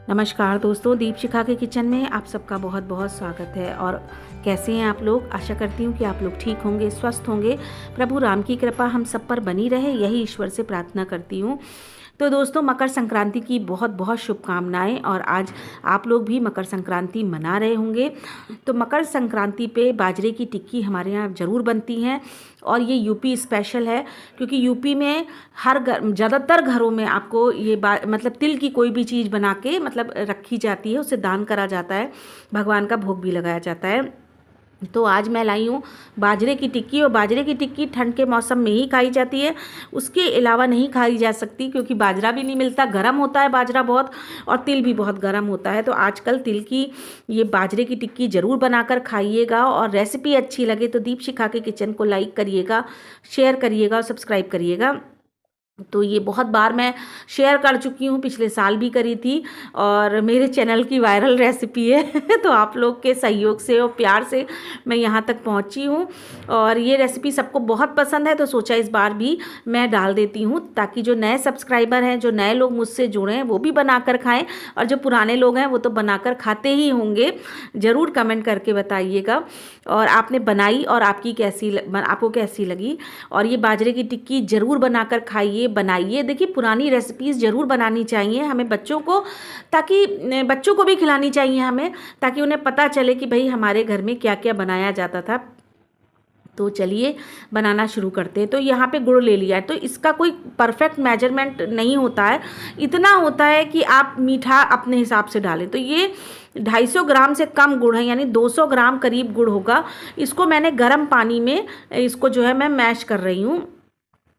नमस्कार दोस्तों, दीपशिखा के किचन में आप सबका बहुत बहुत स्वागत है। और कैसे हैं आप लोग? आशा करती हूँ कि आप लोग ठीक होंगे, स्वस्थ होंगे। प्रभु राम की कृपा हम सब पर बनी रहे, यही ईश्वर से प्रार्थना करती हूँ। तो दोस्तों, मकर संक्रांति की बहुत बहुत शुभकामनाएं। और आज आप लोग भी मकर संक्रांति मना रहे होंगे। तो मकर संक्रांति पे बाजरे की टिक्की हमारे यहाँ ज़रूर बनती हैं। और ये यूपी स्पेशल है, क्योंकि यूपी में हर घर, ज़्यादातर घरों में आपको ये मतलब तिल की कोई भी चीज़ बना के मतलब रखी जाती है, उसे दान करा जाता है, भगवान का भोग भी लगाया जाता है। तो आज मैं लाई हूँ बाजरे की टिक्की। और बाजरे की टिक्की ठंड के मौसम में ही खाई जाती है, उसके अलावा नहीं खाई जा सकती, क्योंकि बाजरा भी नहीं मिलता, गर्म होता है बाजरा बहुत, और तिल भी बहुत गर्म होता है। तो आजकल तिल की ये बाजरे की टिक्की ज़रूर बनाकर खाइएगा। और रेसिपी अच्छी लगे तो दीपशिखा के किचन को लाइक करिएगा, शेयर करिएगा और सब्सक्राइब करिएगा। तो ये बहुत बार मैं शेयर कर चुकी हूँ, पिछले साल भी करी थी, और मेरे चैनल की वायरल रेसिपी है तो आप लोग के सहयोग से और प्यार से मैं यहाँ तक पहुँची हूँ। और ये रेसिपी सबको बहुत पसंद है, तो सोचा इस बार भी मैं डाल देती हूँ, ताकि जो नए सब्सक्राइबर हैं, जो नए लोग मुझसे जुड़े हैं, वो भी बनाकर खाएं। और जो पुराने लोग हैं वो तो बनाकर खाते ही होंगे। ज़रूर कमेंट करके बताइएगा और आपने बनाई और आपको कैसी लगी। और ये बाजरे की टिक्की ज़रूर बनाकर खाइए, बनाइए। देखिए, पुरानी रेसिपीज़ ज़रूर बनानी चाहिए हमें बच्चों को, ताकि बच्चों को भी खिलानी चाहिए हमें, ताकि उन्हें पता चले कि भाई हमारे घर में क्या क्या बनाया जाता था। तो चलिए बनाना शुरू करते हैं। तो यहाँ पे गुड़ ले लिया है, तो इसका कोई परफेक्ट मेजरमेंट नहीं होता है, इतना होता है कि आप मीठा अपने हिसाब से डालें। तो ये 250 ग्राम से कम गुड़ है, यानी 200 ग्राम करीब गुड़ होगा। इसको मैंने गर्म पानी में इसको जो है मैं मैश कर रही हूँ,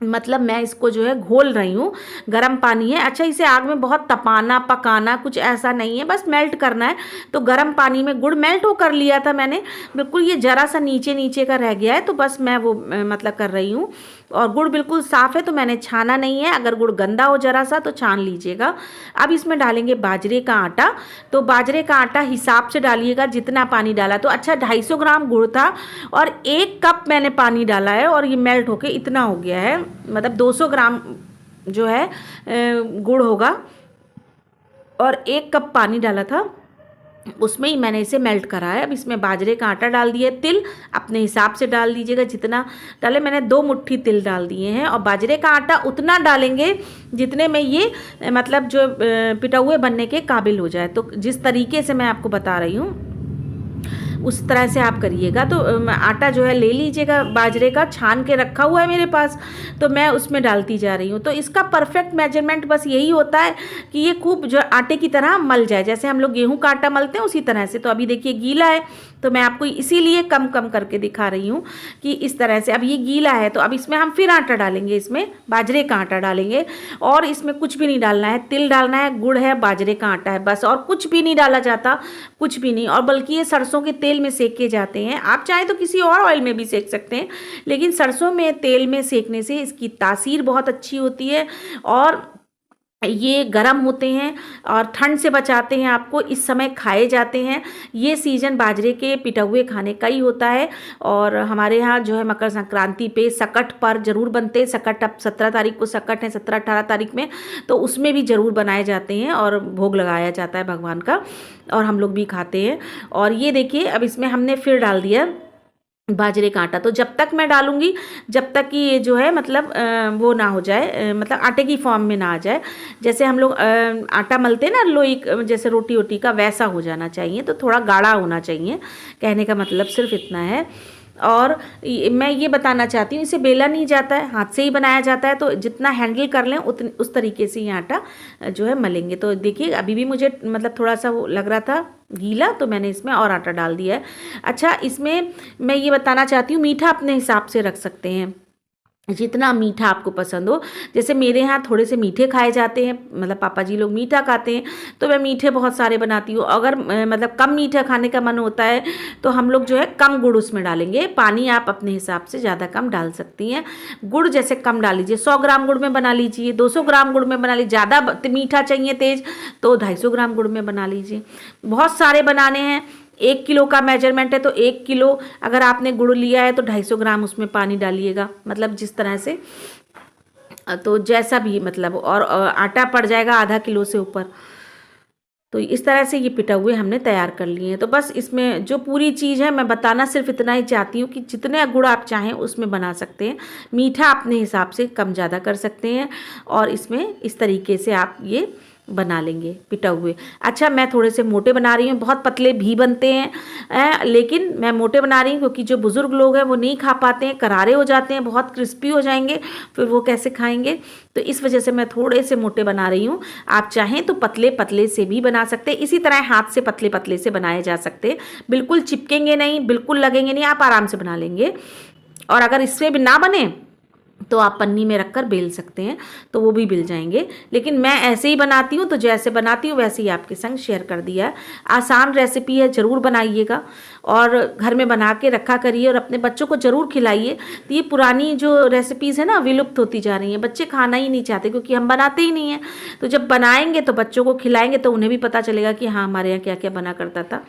मतलब मैं इसको जो है घोल रही हूँ। गर्म पानी है। अच्छा, इसे आग में बहुत तपाना पकाना कुछ ऐसा नहीं है, बस मेल्ट करना है। तो गर्म पानी में गुड़ मेल्ट हो कर लिया था मैंने, बिल्कुल ये ज़रा सा नीचे नीचे का रह गया है, तो बस मैं वो मतलब कर रही हूँ। और गुड़ बिल्कुल साफ़ है, तो मैंने छाना नहीं है। अगर गुड़ गंदा हो ज़रा सा तो छान लीजिएगा। अब इसमें डालेंगे बाजरे का आटा। तो बाजरे का आटा हिसाब से डालिएगा, जितना पानी डाला। तो अच्छा, 250 ग्राम गुड़ था और 1 कप मैंने पानी डाला है, और ये मेल्ट होके इतना हो गया है, मतलब 200 ग्राम जो है गुड़ होगा, और 1 कप पानी डाला था, उसमें ही मैंने इसे मेल्ट करा है। अब इसमें बाजरे का आटा डाल दिया, तिल अपने हिसाब से डाल दीजिएगा, जितना डाले। मैंने 2 मुट्ठी तिल डाल दिए हैं, और बाजरे का आटा उतना डालेंगे जितने में ये मतलब जो पिठौए बनने के काबिल हो जाए। तो जिस तरीके से मैं आपको बता रही हूँ उस तरह से आप करिएगा। तो आटा जो है ले लीजिएगा, बाजरे का छान के रखा हुआ है मेरे पास, तो मैं उसमें डालती जा रही हूँ। तो इसका परफेक्ट मेजरमेंट बस यही होता है कि ये खूब जो आटे की तरह मल जाए, जैसे हम लोग गेहूं का आटा मलते हैं उसी तरह से। तो अभी देखिए गीला है, तो मैं आपको इसीलिए कम कम करके दिखा रही हूँ कि इस तरह से। अब ये गीला है, तो अब इसमें हम फिर आटा डालेंगे, इसमें बाजरे का आटा डालेंगे, और इसमें कुछ भी नहीं डालना है। तिल डालना है, गुड़ है, बाजरे का आटा है, बस। और कुछ भी नहीं डाला जाता, कुछ भी नहीं। और बल्कि ये सरसों के तेल में सेके जाते हैं। आप चाहें तो किसी और ऑयल में भी सेक सकते हैं, लेकिन सरसों में तेल में सेकने से इसकी तासीर बहुत अच्छी होती है, और ये गर्म होते हैं और ठंड से बचाते हैं आपको। इस समय खाए जाते हैं। ये सीज़न बाजरे के पिठौए खाने का ही होता है। और हमारे यहाँ जो है मकर संक्रांति पे सकट पर ज़रूर बनते हैं। सकट अब 17 तारीख को सकट है, 17-18 तारीख में, तो उसमें भी ज़रूर बनाए जाते हैं और भोग लगाया जाता है भगवान का, और हम लोग भी खाते हैं। और ये देखिए, अब इसमें हमने फिर डाल दिया बाजरे का आटा। तो जब तक मैं डालूंगी, जब तक कि ये जो है मतलब वो ना हो जाए, मतलब आटे की फॉर्म में ना आ जाए। जैसे हम लोग आटा मलते हैं ना लोई, जैसे रोटी वोटी का, वैसा हो जाना चाहिए। तो थोड़ा गाढ़ा होना चाहिए, कहने का मतलब सिर्फ इतना है। और मैं ये बताना चाहती हूँ, इसे बेला नहीं जाता है, हाथ से ही बनाया जाता है। तो जितना हैंडल कर लें उस तरीके से ये आटा जो है मलेंगे। तो देखिए, अभी भी मुझे मतलब थोड़ा सा वो लग रहा था गीला, तो मैंने इसमें और आटा डाल दिया है। अच्छा, इसमें मैं ये बताना चाहती हूँ, मीठा अपने हिसाब से रख सकते हैं, जितना मीठा आपको पसंद हो। जैसे मेरे यहाँ थोड़े से मीठे खाए जाते हैं, मतलब पापा जी लोग मीठा खाते हैं, तो मैं मीठे बहुत सारे बनाती हूँ। अगर मतलब कम मीठा खाने का मन होता है, तो हम लोग जो है कम गुड़ उसमें डालेंगे। पानी आप अपने हिसाब से ज़्यादा कम डाल सकती हैं। गुड़ जैसे कम डाल लीजिए, 100 ग्राम गुड़ में बना लीजिए, 200 ग्राम गुड़ में बना लीजिए। ज़्यादा मीठा चाहिए तेज़, तो 250 ग्राम गुड़ में बना लीजिए। बहुत सारे बनाने हैं, 1 किलो का मेजरमेंट है, तो 1 किलो अगर आपने गुड़ लिया है तो 250 ग्राम उसमें पानी डालिएगा, मतलब जिस तरह से, तो जैसा भी मतलब। और आटा पड़ जाएगा आधा किलो से ऊपर। तो इस तरह से ये पिटा हुए हमने तैयार कर लिए हैं। तो बस इसमें जो पूरी चीज़ है मैं बताना सिर्फ इतना ही चाहती हूँ कि जितने गुड़ आप चाहें उसमें बना सकते हैं, मीठा अपने हिसाब से कम ज़्यादा कर सकते हैं, और इसमें इस तरीके से आप ये बना लेंगे पिटा हुए। अच्छा, मैं थोड़े से मोटे बना रही हूँ, बहुत पतले भी बनते हैं लेकिन मैं मोटे बना रही हूँ क्योंकि जो बुज़ुर्ग लोग हैं वो नहीं खा पाते हैं, करारे हो जाते हैं, बहुत क्रिस्पी हो जाएंगे, फिर वो कैसे खाएंगे। तो इस वजह से मैं थोड़े से मोटे बना रही हूँ। आप चाहें तो पतले पतले से भी बना सकते हैं, इसी तरह हाथ से पतले पतले से बनाए जा सकते हैं। बिल्कुल चिपकेंगे नहीं, बिल्कुल लगेंगे नहीं, आप आराम से बना लेंगे। और अगर इससे भी ना बने तो आप पन्नी में रखकर बेल सकते हैं, तो वो भी बेल जाएंगे। लेकिन मैं ऐसे ही बनाती हूँ, तो जैसे बनाती हूँ वैसे ही आपके संग शेयर कर दिया है। आसान रेसिपी है, ज़रूर बनाइएगा और घर में बना के रखा करिए और अपने बच्चों को ज़रूर खिलाइए। तो ये पुरानी जो रेसिपीज़ है ना, विलुप्त होती जा रही हैं, बच्चे खाना ही नहीं चाहते क्योंकि हम बनाते ही नहीं हैं। तो जब बनाएंगे तो बच्चों को खिलाएंगे तो उन्हें भी पता चलेगा कि हाँ, हमारे यहाँ क्या क्या बना करता था।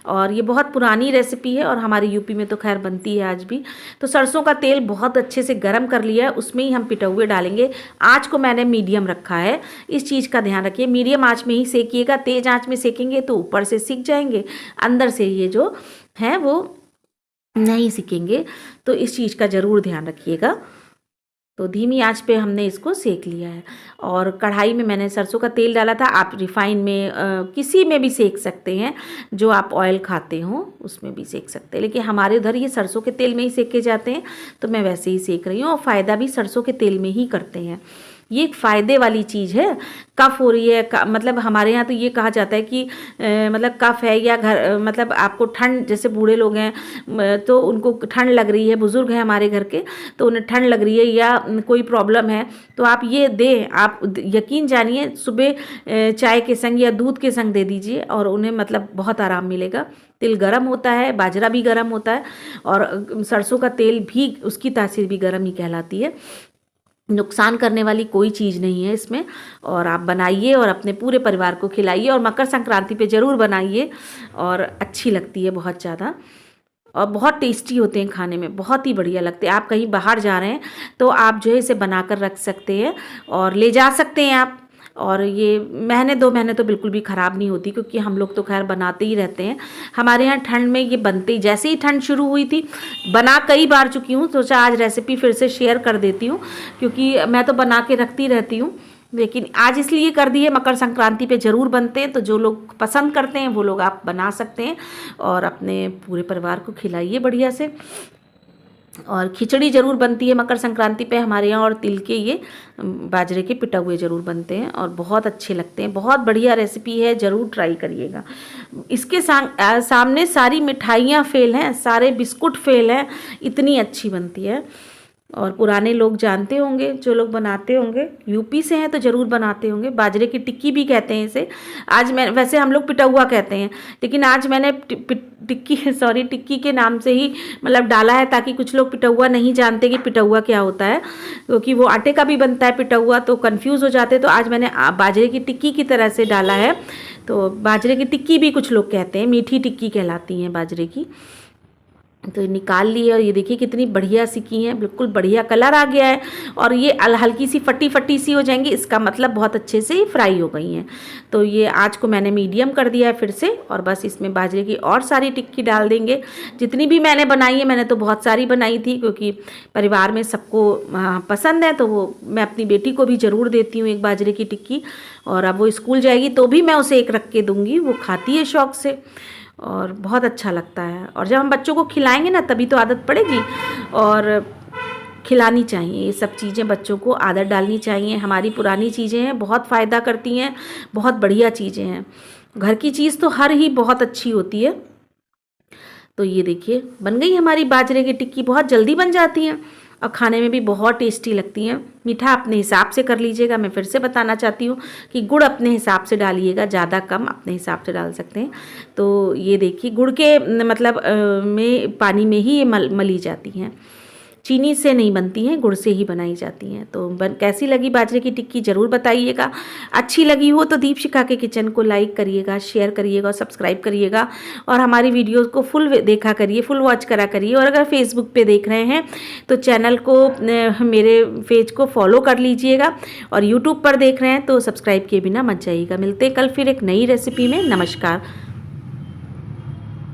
और ये बहुत पुरानी रेसिपी है और हमारे यूपी में तो खैर बनती है आज भी। तो सरसों का तेल बहुत अच्छे से गर्म कर लिया है, उसमें ही हम पिटे हुए डालेंगे। आँच को मैंने मीडियम रखा है, इस चीज़ का ध्यान रखिए, मीडियम आँच में ही सेकिएगा। तेज़ आँच में सेकेंगे तो ऊपर से सिक जाएंगे, अंदर से ये जो है वो नहीं सिकेंगे। तो इस चीज़ का ज़रूर ध्यान रखिएगा। तो धीमी आंच पे हमने इसको सेक लिया है। और कढ़ाई में मैंने सरसों का तेल डाला था, आप रिफाइन में किसी में भी सेक सकते हैं, जो आप ऑयल खाते हो उसमें भी सेक सकते हैं, लेकिन हमारे उधर ये सरसों के तेल में ही सेके जाते हैं, तो मैं वैसे ही सेक रही हूँ। और फ़ायदा भी सरसों के तेल में ही करते हैं, ये एक फ़ायदे वाली चीज़ है। कफ़ हो रही है, मतलब हमारे यहाँ तो ये कहा जाता है कि मतलब कफ़ है या घर मतलब आपको ठंड, जैसे बूढ़े लोग हैं तो उनको ठंड लग रही है, बुज़ुर्ग हैं हमारे घर के तो उन्हें ठंड लग रही है या कोई प्रॉब्लम है, तो आप ये दें, आप यकीन जानिए, सुबह चाय के संग या दूध के संग दे दीजिए और उन्हें मतलब बहुत आराम मिलेगा। तिल गरम होता है, बाजरा भी गरम होता है और सरसों का तेल भी, उसकी तासीर भी गरम ही कहलाती है। नुकसान करने वाली कोई चीज़ नहीं है इसमें। और आप बनाइए और अपने पूरे परिवार को खिलाइए, और मकर संक्रांति पे ज़रूर बनाइए, और अच्छी लगती है बहुत ज़्यादा, और बहुत टेस्टी होते हैं खाने में, बहुत ही बढ़िया लगते हैं। आप कहीं बाहर जा रहे हैं तो आप जो है इसे बनाकर रख सकते हैं और ले जा सकते हैं आप। और ये महीने 2 महीने तो बिल्कुल भी ख़राब नहीं होती, क्योंकि हम लोग तो खैर बनाते ही रहते हैं। हमारे यहाँ ठंड में ये बनते ही, जैसे ही ठंड शुरू हुई थी, बना कई बार चुकी हूँ, सोचा आज रेसिपी फिर से शेयर कर देती हूँ, क्योंकि मैं तो बना के रखती रहती हूँ, लेकिन आज इसलिए कर दी है, मकर संक्रांति पे ज़रूर बनते हैं। तो जो लोग पसंद करते हैं वो लोग आप बना सकते हैं और अपने पूरे परिवार को खिलाइए बढ़िया से। और खिचड़ी ज़रूर बनती है मकर संक्रांति पे हमारे यहाँ, और तिल के ये बाजरे के पिटा हुए ज़रूर बनते हैं और बहुत अच्छे लगते हैं। बहुत बढ़िया रेसिपी है, ज़रूर ट्राई करिएगा। इसके सामने सारी मिठाइयाँ फेल हैं, सारे बिस्कुट फेल हैं, इतनी अच्छी बनती है। और पुराने लोग जानते होंगे, जो लोग बनाते होंगे, यूपी से हैं तो ज़रूर बनाते होंगे। बाजरे की टिक्की भी कहते हैं इसे। आज मैं, वैसे हम लोग पिटा हुआ कहते हैं, लेकिन आज मैंने टिक्की के नाम से ही मतलब डाला है, ताकि कुछ लोग पिटा हुआ नहीं जानते कि पिटा हुआ क्या होता है, क्योंकि वो आटे का भी बनता है पिटा हुआ, तो कन्फ्यूज़ हो जाते। तो आज मैंने बाजरे की टिक्की की तरह से डाला है। तो बाजरे की टिक्की भी कुछ लोग कहते हैं, मीठी टिक्की कहलाती हैं बाजरे की। तो निकाल ली है और ये देखिए कितनी बढ़िया सिकी हैं, बिल्कुल बढ़िया कलर आ गया है, और ये हल्की सी फटी फटी सी हो जाएंगी, इसका मतलब बहुत अच्छे से ही फ्राई हो गई हैं। तो ये आँच को मैंने मीडियम कर दिया है फिर से, और बस इसमें बाजरे की और सारी टिक्की डाल देंगे। जितनी भी मैंने बनाई है, मैंने तो बहुत सारी बनाई थी, क्योंकि परिवार में सबको पसंद है, तो वो मैं अपनी बेटी को भी ज़रूर देती हूँ एक बाजरे की टिक्की। और अब वो स्कूल जाएगी तो भी मैं उसे एक रख के दूँगी, वो खाती है शौक़ से और बहुत अच्छा लगता है। और जब हम बच्चों को खिलाएंगे ना, तभी तो आदत पड़ेगी, और खिलानी चाहिए ये सब चीज़ें, बच्चों को आदत डालनी चाहिए। हमारी पुरानी चीज़ें हैं, बहुत फ़ायदा करती हैं, बहुत बढ़िया चीज़ें हैं। घर की चीज़ तो हर ही बहुत अच्छी होती है। तो ये देखिए बन गई हमारी बाजरे की टिक्की, बहुत जल्दी बन जाती हैं और खाने में भी बहुत टेस्टी लगती हैं। मीठा अपने हिसाब से कर लीजिएगा। मैं फिर से बताना चाहती हूँ कि गुड़ अपने हिसाब से डालिएगा, ज़्यादा कम अपने हिसाब से डाल सकते हैं। तो ये देखिए गुड़ के मतलब में पानी में ही ये मली जाती हैं। चीनी से नहीं बनती हैं, गुड़ से ही बनाई जाती हैं। तो कैसी लगी बाजरे की टिक्की ज़रूर बताइएगा। अच्छी लगी हो तो दीपशिखा के किचन को लाइक करिएगा, शेयर करिएगा और सब्सक्राइब करिएगा, और हमारी वीडियोज़ को फुल देखा करिए, फुल वॉच करा करिए। और अगर फेसबुक पे देख रहे हैं तो चैनल को, मेरे पेज को फॉलो कर लीजिएगा, और यूट्यूब पर देख रहे हैं तो सब्सक्राइब किए बिना मत जाइएगा। मिलते कल फिर एक नई रेसिपी में। नमस्कार।